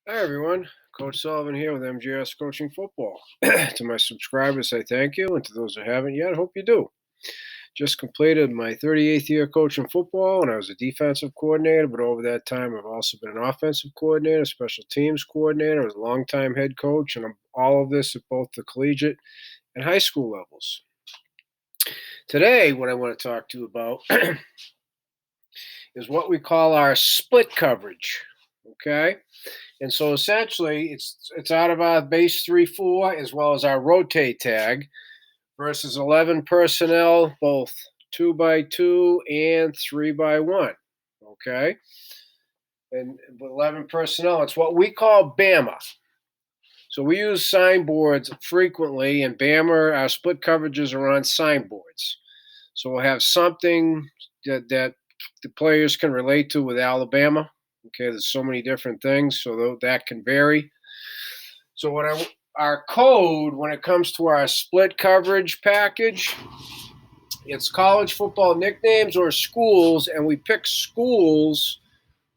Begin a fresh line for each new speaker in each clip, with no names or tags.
Hi everyone, Coach Sullivan here with MGS Coaching Football. To my subscribers, I thank you, and to those who haven't yet, I hope you do. Just completed my 38th year coaching football, and I was a defensive coordinator. But over that time, I've also been an offensive coordinator, special teams coordinator, I was a longtime head coach, and I'm all of this at both the collegiate and high school levels. Today, what I want to talk to you about is what we call our split coverage. Okay, and so essentially, it's out of our base 3-4 as well as our rotate tag versus 11 personnel, both 2 by 2 and 3 by 1. Okay, and with 11 personnel, it's what we call Bama. So we use signboards frequently, and Bama, our split coverages are on signboards. So we'll have something that the players can relate to with Alabama. Okay, there's so many different things, so that can vary. So our code when it comes to our split coverage package, it's college football nicknames or schools, and we pick schools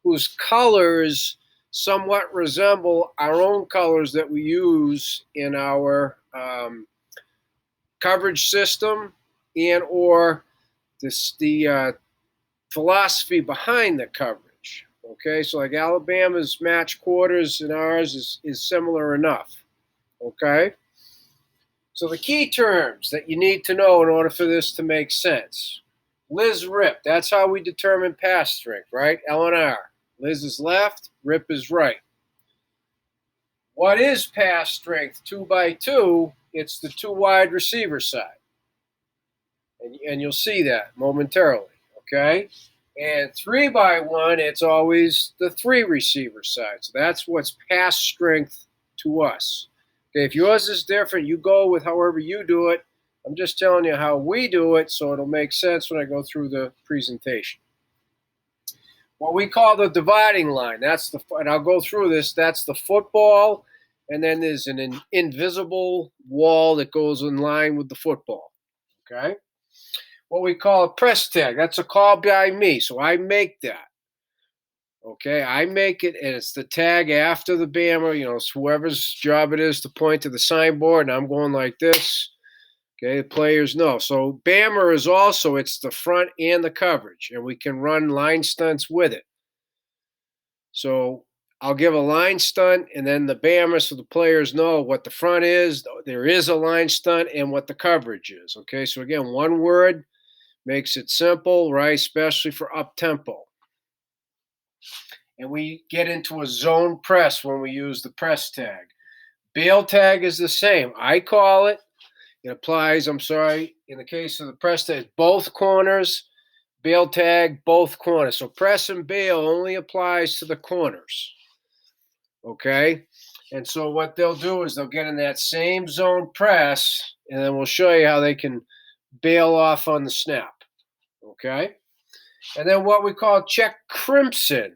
whose colors somewhat resemble our own colors that we use in our coverage system and or the philosophy behind the coverage. Okay, so like Alabama's match quarters and ours is similar enough. Okay, so the key terms that you need to know in order for this to make sense. Liz Rip, that's how we determine pass strength, right? L&R. Liz is left, Rip is right. What is pass strength 2 by 2? It's the 2 wide receiver side. And you'll see that momentarily, okay? And 3 by 1, it's always the 3 receiver side. So that's what's pass strength to us. Okay, if yours is different, you go with however you do it. I'm just telling you how we do it so it'll make sense when I go through the presentation. What we call the dividing line, and I'll go through this, that's the football, and then there's an invisible wall that goes in line with the football, okay? What we call a press tag, that's a call by me, so I make that. Okay, I make it, and it's the tag after the Bama. It's whoever's job it is to point to the signboard, and I'm going like this. Okay, the players know. So Bama is also, it's the front and the coverage, and we can run line stunts with it. So I'll give a line stunt, and then the Bama, so the players know what the front is. There is a line stunt, and what the coverage is. Okay, so again, one word makes it simple, right? Especially for up tempo. And we get into a zone press when we use the press tag. Bail tag is the same. I call it. It applies, in the case of the press tag, both corners. Bail tag, both corners. So press and bail only applies to the corners. Okay? And so what they'll do is they'll get in that same zone press, and then we'll show you how they can bail off on the snap. Okay? And then what we call check crimson.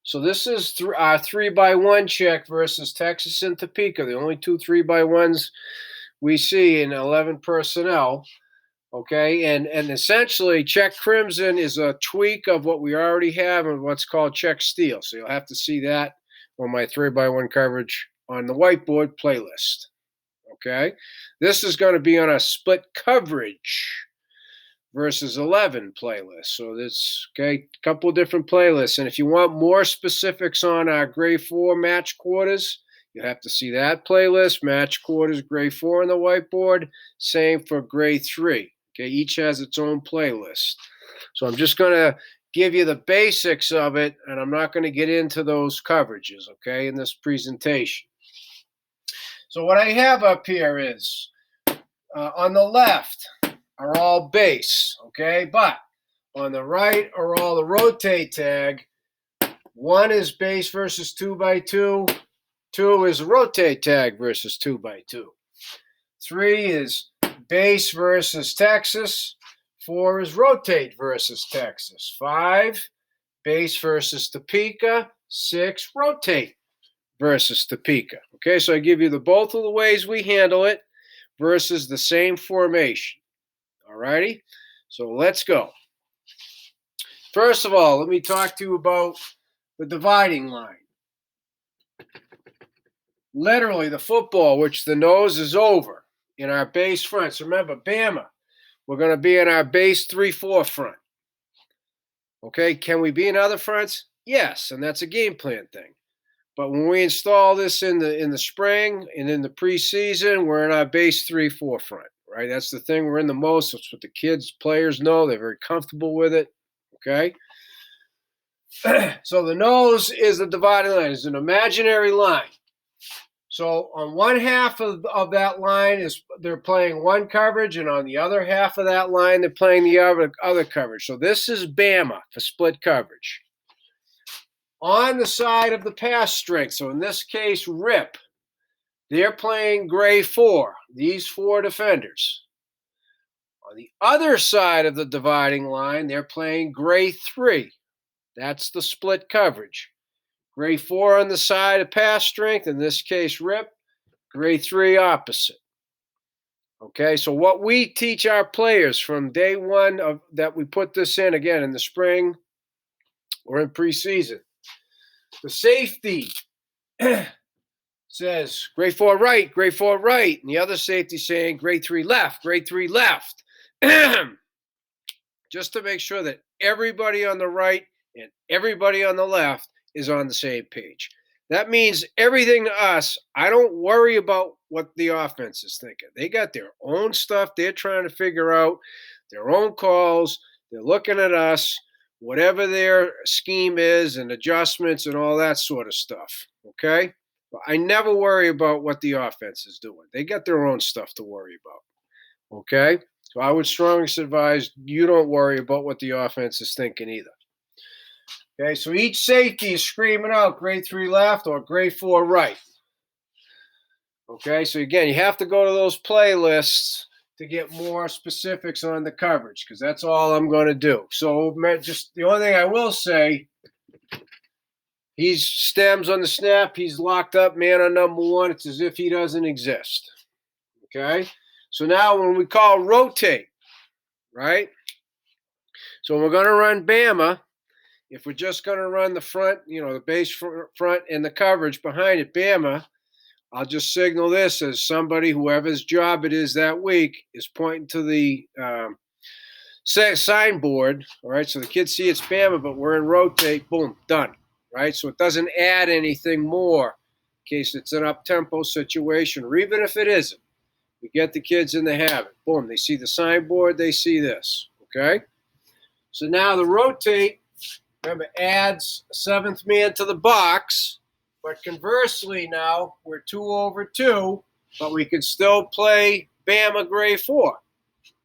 So this is our 3 by 1 check versus Texas and Topeka, the only two 3 by 1s we see in 11 personnel. Okay, and essentially check crimson is a tweak of what we already have in what's called check steel. So you'll have to see that on my 3 by 1 coverage on the whiteboard playlist. Okay, this is going to be on a split coverage versus 11 playlist. So that's okay, a couple different playlists. And if you want more specifics on our grade 4 match quarters, you have to see that playlist, match quarters, grade 4 on the whiteboard. Same for grade 3. Okay, each has its own playlist. So I'm just going to give you the basics of it, and I'm not going to get into those coverages, okay, in this presentation. So what I have up here is on the left are all base, okay? But on the right are all the rotate tag. 1 is base versus 2 by 2. 2 is rotate tag versus 2 by 2. 3 is base versus Texas. 4 is rotate versus Texas. 5, base versus Topeka. 6, rotate versus Topeka. Okay, so I give you both of the ways we handle it versus the same formation. All righty, so let's go. First of all, let me talk to you about the dividing line. Literally, the football, which the nose is over in our base front. So remember, Bama, we're going to be in our base 3-4 front. Okay, can we be in other fronts? Yes, and that's a game plan thing. But when we install this in the spring and in the preseason, we're in our base 3-4 front, right? That's the thing we're in the most. That's what the kids, players know. They're very comfortable with it. Okay. So the nose is the dividing line. It's an imaginary line. So on one half of that line is they're playing one coverage, and on the other half of that line, they're playing the other coverage. So this is Bama for split coverage. On the side of the pass strength, so in this case, Rip, they're playing gray 4, these 4 defenders. On the other side of the dividing line, they're playing gray 3. That's the split coverage. Gray 4 on the side of pass strength, in this case, Rip. Gray 3 opposite. Okay, so what we teach our players from day one of that we put this in, again, in the spring or in preseason, the safety says grade 4 right, grade 4 right, and the other safety saying grade 3 left, grade 3 left. Just to make sure that everybody on the right and everybody on the left is on the same page. That means everything to us. I don't worry about what the offense is thinking. They got their own stuff they're trying to figure out, their own calls. They're looking at us, whatever their scheme is and adjustments and all that sort of stuff. Okay? But I never worry about what the offense is doing. They got their own stuff to worry about. Okay? So I would strongly advise you don't worry about what the offense is thinking either. Okay, so each safety is screaming out grade 3 left or grade 4 right. Okay, so again, you have to go to those playlists to get more specifics on the coverage because that's all I'm going to do. So just the only thing I will say, he's stems on the snap. He's locked up, man on number 1. It's as if he doesn't exist. Okay, so now when we call rotate, right? So we're going to run Bama. If we're just going to run the front, the base front and the coverage behind it, Bama, I'll just signal this as somebody, whoever's job it is that week, is pointing to the signboard. All right, so the kids see it's Bama, but we're in rotate. Boom, done. Right, so it doesn't add anything more in case it's an up-tempo situation, or even if it isn't. We get the kids in the habit. Boom, they see the signboard, they see this. Okay, so now the rotate. Remember, adds a 7th man to the box, but conversely now we're 2 over 2, but we can still play Bama grade 4,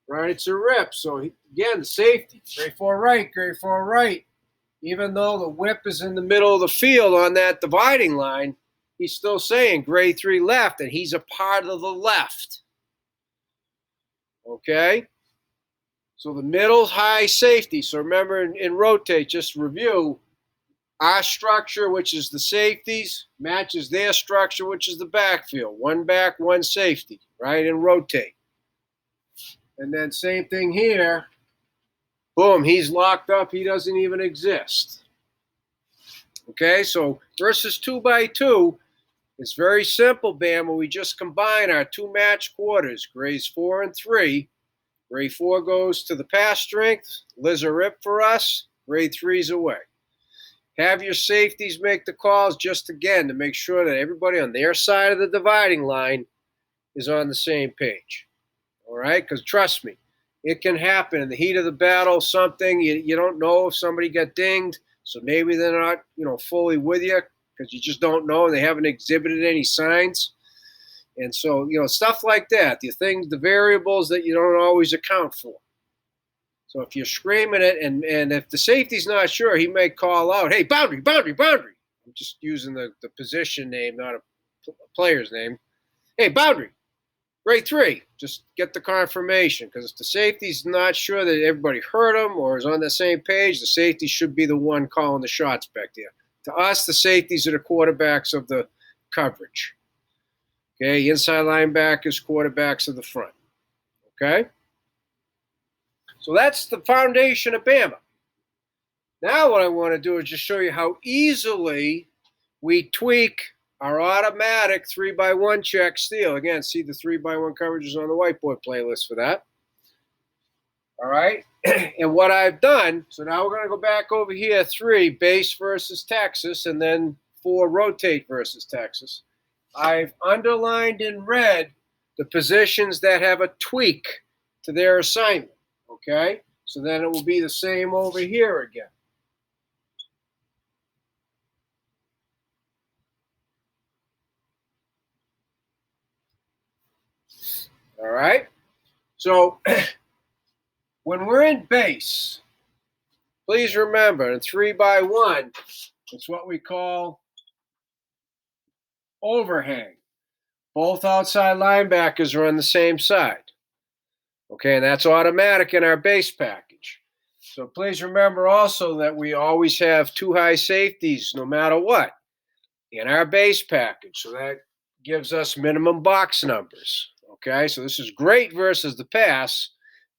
right? It's a rip. So again, the safety, grade 4 right, grade 4 right. Even though the whip is in the middle of the field on that dividing line, he's still saying grade 3 left, and he's a part of the left. Okay? So the middle high safety. So remember in rotate, just review, our structure, which is the safeties, matches their structure, which is the backfield. 1 back, 1 safety, right? And rotate. And then same thing here. Boom, he's locked up. He doesn't even exist. Okay, so versus 2 by 2, it's very simple, Bama. We just combine our 2 match quarters, grades 4 and 3. Grade 4 goes to the pass strength. Liz a rip for us. Grade 3's away. Have your safeties make the calls just again to make sure that everybody on their side of the dividing line is on the same page. All right? Because trust me, it can happen in the heat of the battle, something. You don't know if somebody got dinged, so maybe they're not fully with you because you just don't know and they haven't exhibited any signs. And so, stuff like that, the variables that you don't always account for. So if you're screaming it and if the safety's not sure, he may call out, hey, boundary, boundary, boundary. I'm just using the position name, not a player's name. Hey, boundary, grade 3. Just get the confirmation because if the safety's not sure that everybody heard him or is on the same page, the safety should be the one calling the shots back there. To us, the safeties are the quarterbacks of the coverage. Okay, inside linebackers, quarterbacks of the front. Okay? So that's the foundation of Bama. Now what I want to do is just show you how easily we tweak our automatic 3x1 check steal. Again, see the 3x1 coverages on the whiteboard playlist for that. All right. And what I've done, so now we're going to go back over here, 3, base versus Texas, and then 4, rotate versus Texas. I've underlined in red the positions that have a tweak to their assignment, okay? So then it will be the same over here again. All right? So when we're in base, please remember, in 3x1, it's what we call overhang. Both outside linebackers are on the same side. Okay, and that's automatic in our base package. So please remember also that we always have 2 high safeties no matter what in our base package. So that gives us minimum box numbers. Okay, so this is great versus the pass,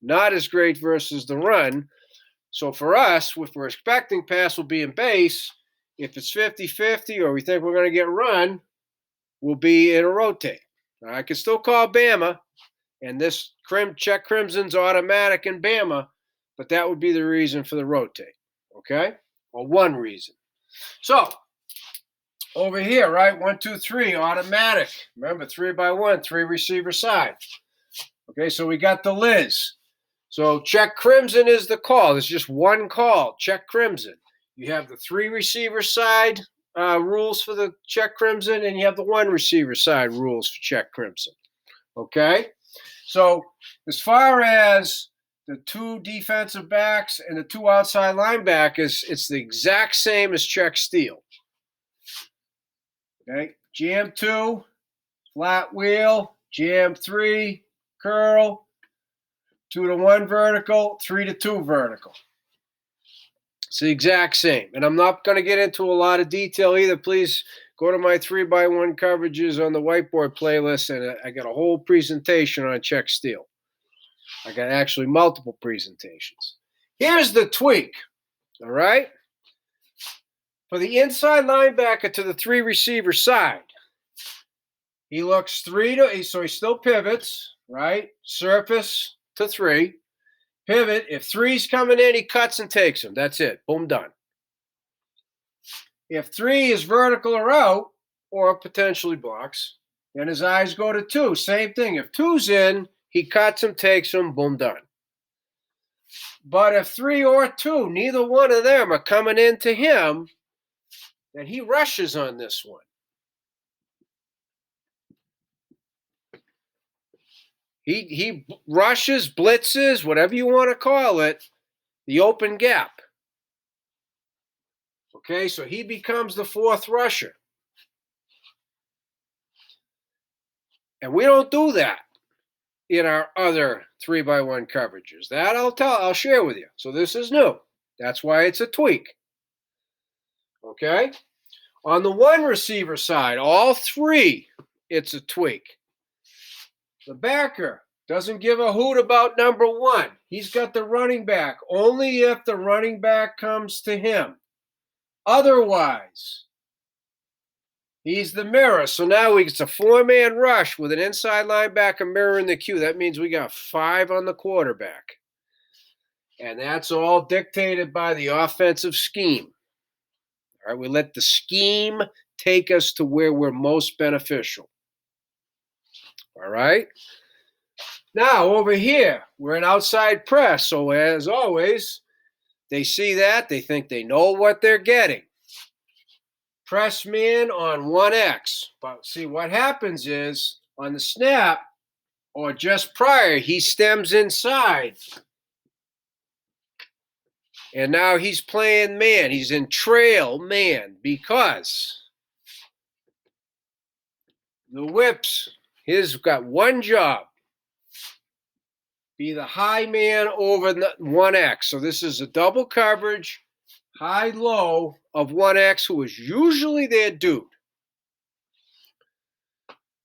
not as great versus the run. So for us, if we're expecting pass will be in base, if it's 50-50 or we think we're going to get run, we'll be in a rotate. I can still call Bama, and this check crimson's automatic in Bama, but that would be the reason for the rotate, okay? Or one reason. So over here, right, 1, 2, 3, automatic. Remember, 3x1, 3 receiver side. Okay, so we got the Liz. So check crimson is the call. It's just one call, check crimson. You have the 3 receiver side rules for the check crimson, and you have the 1 receiver side rules for check crimson. Okay? So as far as the 2 defensive backs and the 2 outside linebackers, it's the exact same as check steal. Okay? Jam 2, flat wheel, jam 3, curl, 2 to 1 vertical, 3 to 2 vertical. It's the exact same. And I'm not going to get into a lot of detail either. Please go to my 3x1 coverages on the whiteboard playlist, and I got a whole presentation on check steal. I got actually multiple presentations. Here's the tweak, all right? For the inside linebacker to the 3 receiver side, he looks 3 to, so he still pivots, right? Surface to 3. Pivot. If 3's coming in, he cuts and takes him. That's it. Boom, done. If 3 is vertical or out, or potentially blocks, then his eyes go to 2. Same thing. If 2's in, he cuts him, takes him, boom, done. But if 3 or 2, neither one of them are coming into him, then he rushes on this one. He rushes, blitzes, whatever you want to call it, the open gap. Okay, so he becomes the 4th rusher. And we don't do that in our other 3x1 coverages. That I'll share with you. So this is new. That's why it's a tweak. Okay? On the 1 receiver side, all 3, it's a tweak. The backer doesn't give a hoot about number 1. He's got the running back only if the running back comes to him. Otherwise, he's the mirror. So now it's a 4-man rush with an inside linebacker mirroring the queue. That means we got 5 on the quarterback. And that's all dictated by the offensive scheme. All right, we let the scheme take us to where we're most beneficial. All right? Now, over here, we're an outside press. So as always, they see that. They think they know what they're getting. Press man on 1X. But see, what happens is, on the snap, or just prior, he stems inside. And now he's playing man. He's in trail man because the whips, he's got one job. Be the high man over 1X. So this is a double coverage, high-low of 1X, who is usually their dude.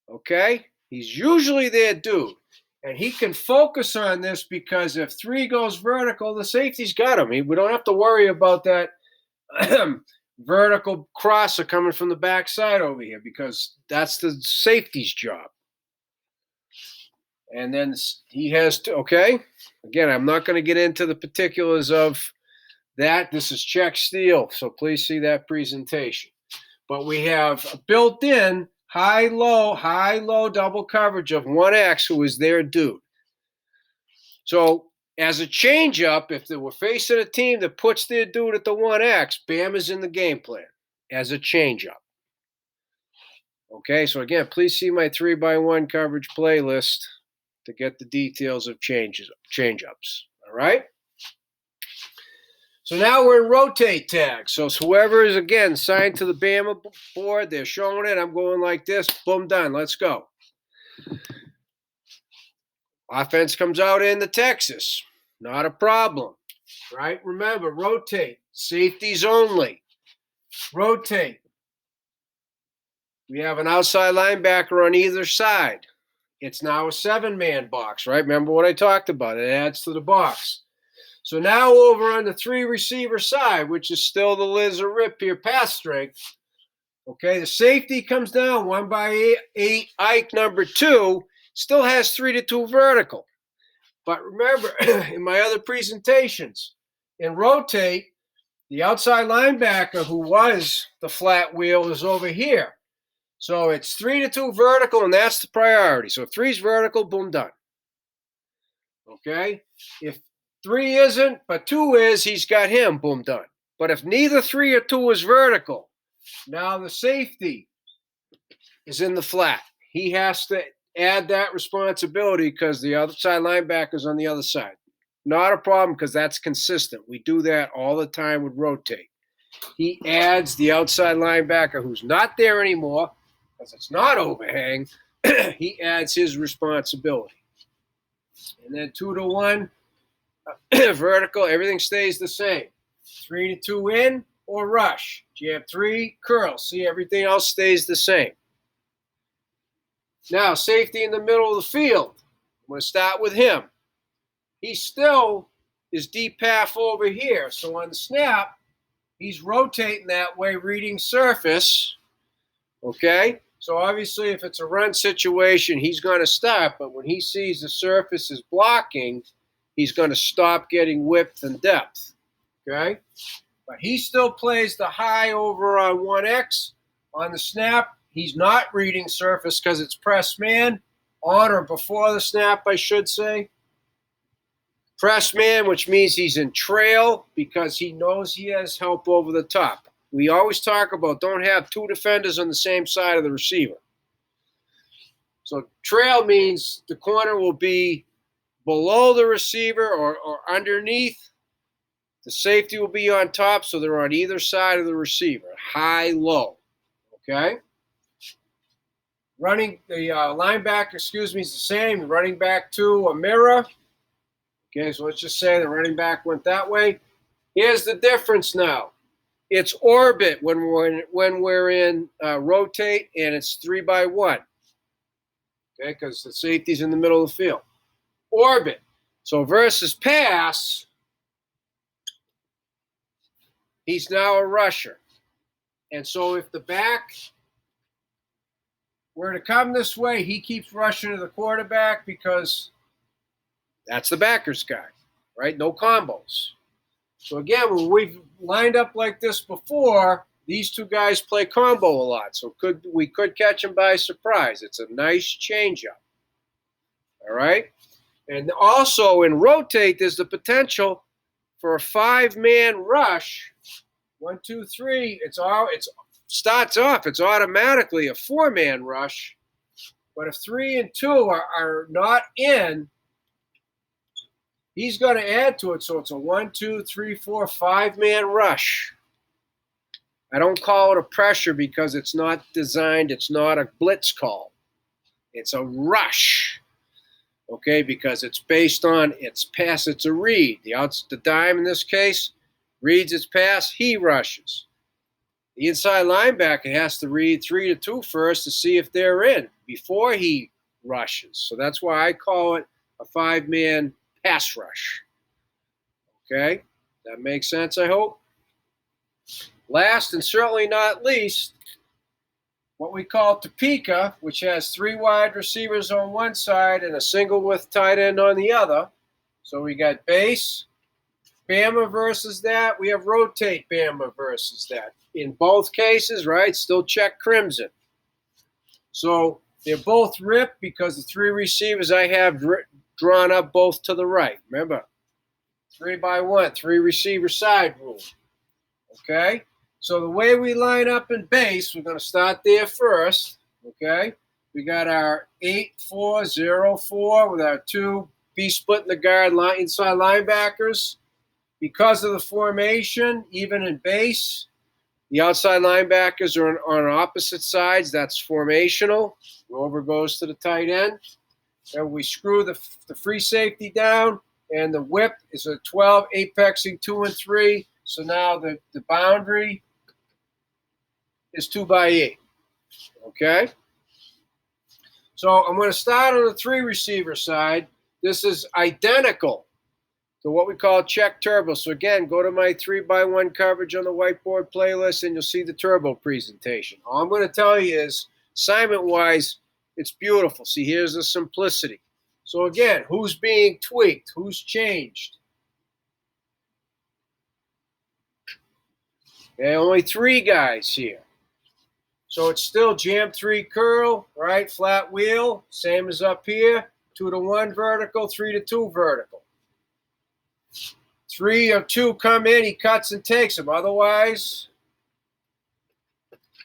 Okay? He's usually their dude. And he can focus on this because if 3 goes vertical, the safety's got him. We don't have to worry about that vertical crosser coming from the backside over here because that's the safety's job. And then he has to, okay? Again, I'm not going to get into the particulars of that. This is check steel, so please see that presentation. But we have a built-in high-low double coverage of 1X who is their dude. So as a change-up, if they were facing a team that puts their dude at the 1X, Bama's in the game plan as a change-up. Okay, so again, please see my 3x1 coverage playlist to get the details of change-ups. All right? So now we're in rotate tag. So whoever is, again, signed to the Bama board, they're showing it. I'm going like this. Boom, done. Let's go. Offense comes out into Texas. Not a problem. Right? Remember, rotate. Safeties only. Rotate. We have an outside linebacker on either side. It's now a 7-man box, right? Remember what I talked about. It adds to the box. So now over on the 3-receiver side, which is still the Liz or Rip here pass strength, okay, the safety comes down 1x8. Ike number 2 still has 3-2 vertical. But remember, in my other presentations, in rotate, the outside linebacker who was the flat wheel is over here. So it's 3-2 vertical, and that's the priority. So if 3's vertical, boom, done. Okay? If 3 isn't, but 2 is, he's got him, boom, done. But if neither 3 or 2 is vertical, now the safety is in the flat. He has to add that responsibility because the outside linebacker's on the other side. Not a problem because that's consistent. We do that all the time with rotate. He adds the outside linebacker who's not there anymore because it's not overhang. He adds his responsibility. And then 2-1, vertical, everything stays the same. 3-2 in or rush. Jab 3, curl. See, everything else stays the same. Now, safety in the middle of the field. I'm going to start with him. He still is deep half over here. So on the snap, he's rotating that way, reading surface. Okay? So obviously, if it's a run situation, he's going to stop. But when he sees the surface is blocking, he's going to stop getting width and depth. Okay? But he still plays the high over on 1X. On the snap, he's not reading surface because it's press man. On or before the snap, I should say. Press man, which means he's in trail because he knows he has help over the top. We always talk about don't have 2 defenders on the same side of the receiver. So trail means the corner will be below the receiver or underneath. The safety will be on top, so they're on either side of the receiver, high, low. Okay? The linebacker, is the same. Running back to a mirror. Okay, so let's just say the running back went that way. Here's the difference now. It's orbit when we're in rotate, and it's 3x1. Okay, because the safety's in the middle of the field. Orbit. So versus pass, he's now a rusher. And so if the back were to come this way, he keeps rushing to the quarterback because that's the backer's guy, right? No combos. So again, when we've lined up like this before, these 2 guys play combo a lot. So we could catch them by surprise. It's a nice changeup. All right? And also in rotate, there's the potential for a 5-man rush. 1, 2, 3. It starts off. It's automatically a 4-man rush. But if 3 and 2 are not in, he's going to add to it. So it's a 1, 2, 3, 4, 5-man rush. I don't call it a pressure because it's not designed. It's not a blitz call. It's a rush. Okay, because it's based on its pass. It's a read. The dime in this case reads its pass. He rushes. The inside linebacker has to read 3-2 first to see if they're in before he rushes. So that's why I call it a 5-man pass rush. Okay, that makes sense, I hope. Last and certainly not least, what we call Topeka, which has 3 wide receivers on one side and a single width tight end on the other. So we got base, Bama versus that. We have rotate Bama versus that. In both cases, right, still check crimson. So they're both ripped because the 3 receivers I have drawn up both to the right. Remember, 3 by 1, 3 receiver side rule. Okay? So the way we line up in base, we're going to start there first. Okay? We got our 8-4-0-4 with our 2 B-split in the guard inside linebackers. Because of the formation, even in base, the outside linebackers are on opposite sides. That's formational. Rover goes to the tight end. And we screw the free safety down, and the whip is a 12, apexing 2 and 3. So now the boundary is 2 by 8. Okay? So I'm going to start on the 3 receiver side. This is identical to what we call check turbo. So again, go to my 3 by 1 coverage on the whiteboard playlist and you'll see the turbo presentation. All I'm going to tell you is, assignment-wise, it's beautiful. See, here's the simplicity. So again, who's being tweaked? Who's changed? Okay, only 3 guys here. So it's still jam 3 curl, right? Flat wheel, same as up here. 2 to 1 vertical, 3 to 2 vertical. 3 or 2 come in, he cuts and takes them. Otherwise,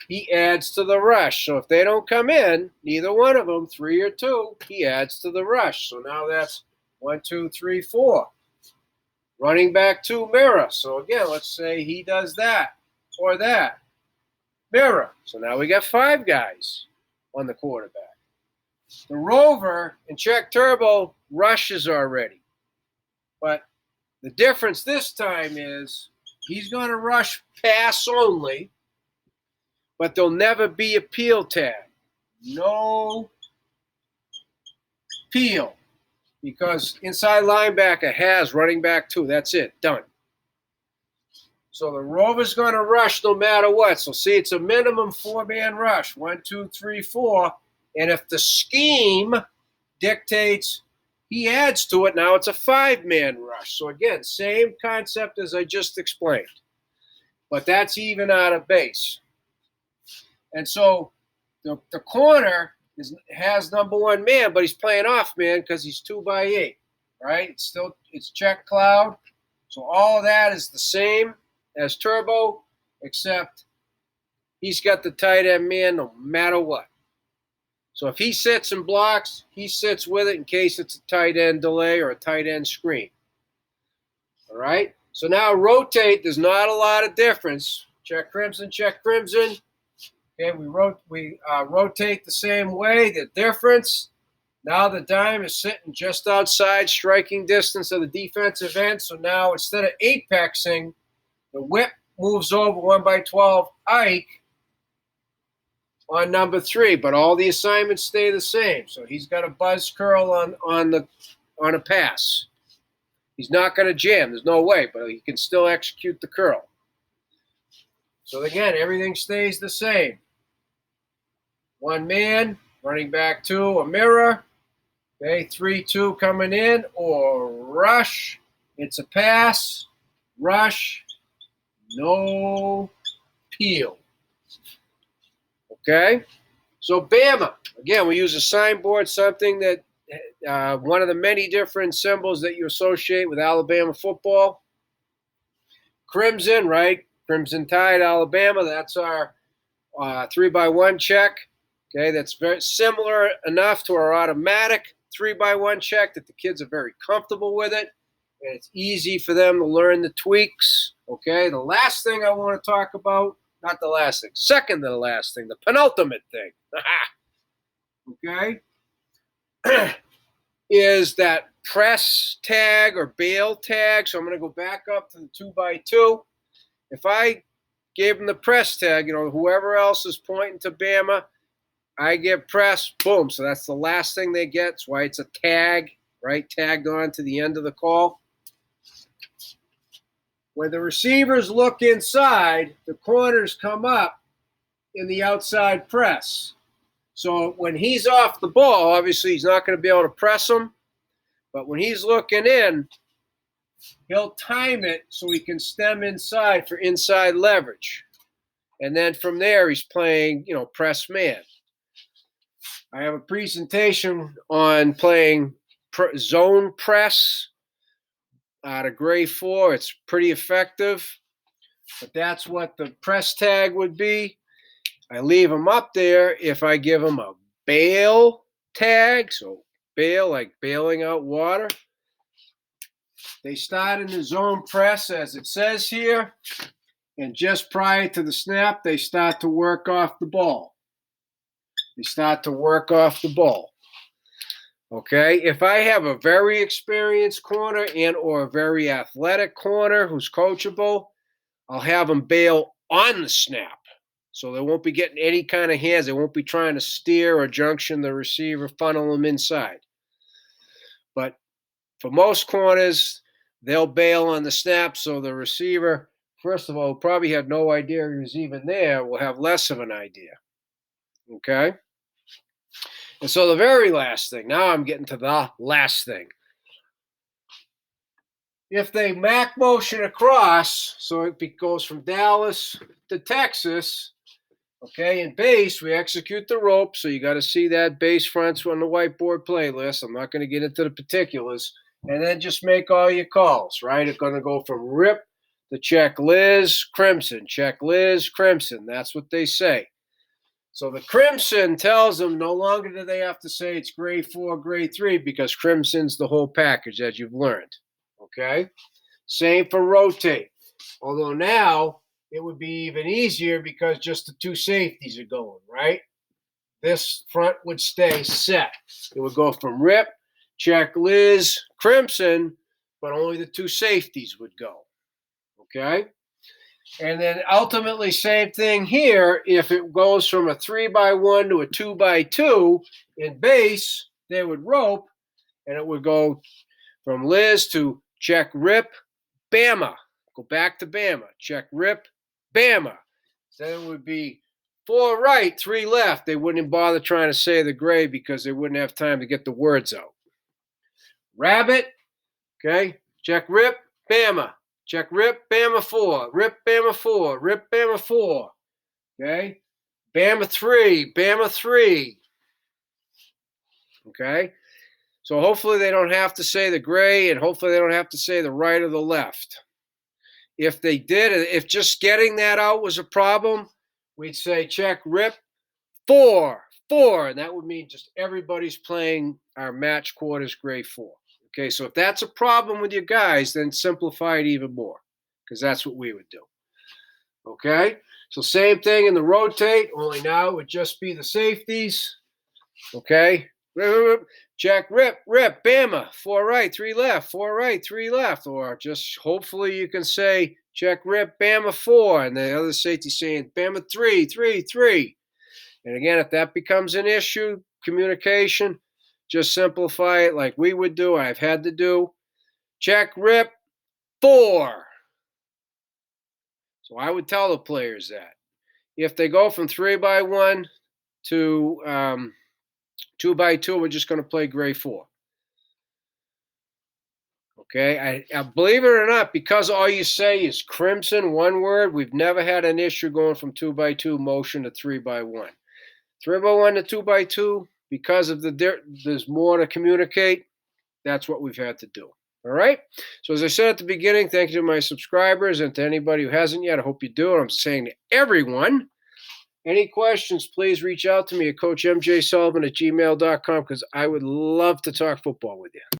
he adds to the rush. So if they don't come in, neither one of them, 3 or 2, he adds to the rush. So now that's 1, 2, 3, 4. Running back 2, mirror. So again, let's say he does that or that. Mirror. So now we got 5 guys on the quarterback. The rover in check turbo rushes already. But the difference this time is he's going to rush pass only, but there'll never be a peel tag. No peel. Because inside linebacker has running back 2. That's it. Done. So the rover's going to rush no matter what. So see, it's a minimum 4-man rush. 1, 2, 3, 4. And if the scheme dictates he adds to it, now it's a 5-man rush. So again, same concept as I just explained. But that's even out of base. And so the corner has number 1 man, but he's playing off man because he's 2 by 8. Right? It's check cloud. So all of that is the same as turbo, except he's got the tight end man no matter what. So if he sits and blocks, he sits with it in case it's a tight end delay or a tight end screen. All right? So now rotate, there's not a lot of difference. Check crimson, check crimson. Okay, we rotate the same way. The difference, now the dime is sitting just outside striking distance of the defensive end. So now instead of apexing, the whip moves over 1 by 12 Ike on number 3, but all the assignments stay the same. So he's got a buzz curl on a pass. He's not going to jam. There's no way, but he can still execute the curl. So again, everything stays the same. 1 man, running back 2, a mirror. Okay, 3-2 coming in or rush. It's a pass, rush, no peel. Okay, so Bama. Again, we use a signboard, something that one of the many different symbols that you associate with Alabama football. Crimson, right? Crimson Tide, Alabama. That's our 3 by 1 check. Okay, that's very similar enough to our automatic 3 by 1 check that the kids are very comfortable with it, and it's easy for them to learn the tweaks. Okay, the last thing I want to talk about. Not the last thing. Second to the last thing. The penultimate thing. Okay. Is that press tag or bail tag. So I'm going to go back up to the 2 by 2. If I gave them the press tag, whoever else is pointing to Bama, I give press. Boom. So that's the last thing they get. That's why it's a tag, right? Tagged on to the end of the call. When the receivers look inside, the corners come up in the outside press. So when he's off the ball, obviously he's not going to be able to press him. But when he's looking in, he'll time it so he can stem inside for inside leverage. And then from there, he's playing, press man. I have a presentation on playing zone press out of grade 4. It's pretty effective. But that's what the press tag would be. I leave them up there if I give them a bail tag. So bail, like bailing out water. They start in the zone press, as it says here. And just prior to the snap, they start to work off the ball. Okay, if I have a very experienced corner and or a very athletic corner who's coachable, I'll have them bail on the snap. So they won't be getting any kind of hands. They won't be trying to steer or junction the receiver, funnel them inside. But for most corners, they'll bail on the snap, so the receiver, first of all, probably had no idea he was even there, will have less of an idea. Okay? And so the very last thing, now I'm getting to the last thing. If they MAC motion across, so it goes from Dallas to Texas, okay, in base, we execute the rope, so you got to see that base fronts on the whiteboard playlist. I'm not going to get into the particulars. And then just make all your calls, right? It's going to go from rip to check Liz, crimson, check Liz, crimson. That's what they say. So the crimson tells them no longer do they have to say it's grade 4, grade 3, because crimson's the whole package that you've learned, okay? Same for rotate. Although now it would be even easier because just the 2 safeties are going, right? This front would stay set. It would go from rip, check Liz, crimson, but only the 2 safeties would go, okay? And then ultimately, same thing here. If it goes from a 3x1 to a 2x2 in base, they would rope, and it would go from Liz to check rip, Bama. Go back to Bama. Check rip, Bama. Then it would be 4 right, 3 left. They wouldn't bother trying to say the grade because they wouldn't have time to get the words out. Rabbit, okay, check rip, Bama. Check rip, Bama 4. Rip, Bama 4. Rip, Bama 4. Okay? Bama 3. Bama 3. Okay? So hopefully they don't have to say the gray, and hopefully they don't have to say the right or the left. If they did, if just getting that out was a problem, we'd say check rip 4. 4. And that would mean just everybody's playing our match quarters grade 4. Okay, so if that's a problem with your guys, then simplify it even more, because that's what we would do. Okay, so same thing in the rotate, only now it would just be the safeties. Okay, check, rip, Bama, 4 right, 3 left, 4 right, 3 left, or just hopefully you can say check, rip, Bama 4, and the other safety saying Bama 3, 3, 3. And again, if that becomes an issue, communication, just simplify it like we would do, I've had to do. Check, rip, 4. So I would tell the players that. If they go from 3x1 to 2x2, we're just going to play grade 4. Okay, I believe it or not, because all you say is crimson, one word, we've never had an issue going from 2x2 motion to 3x1. 3x1 to 2x2, because of there's more to communicate, that's what we've had to do. All right? So as I said at the beginning, thank you to my subscribers and to anybody who hasn't yet. I hope you do. And I'm saying to everyone, any questions, please reach out to me at CoachMJSullivan@gmail.com, because I would love to talk football with you.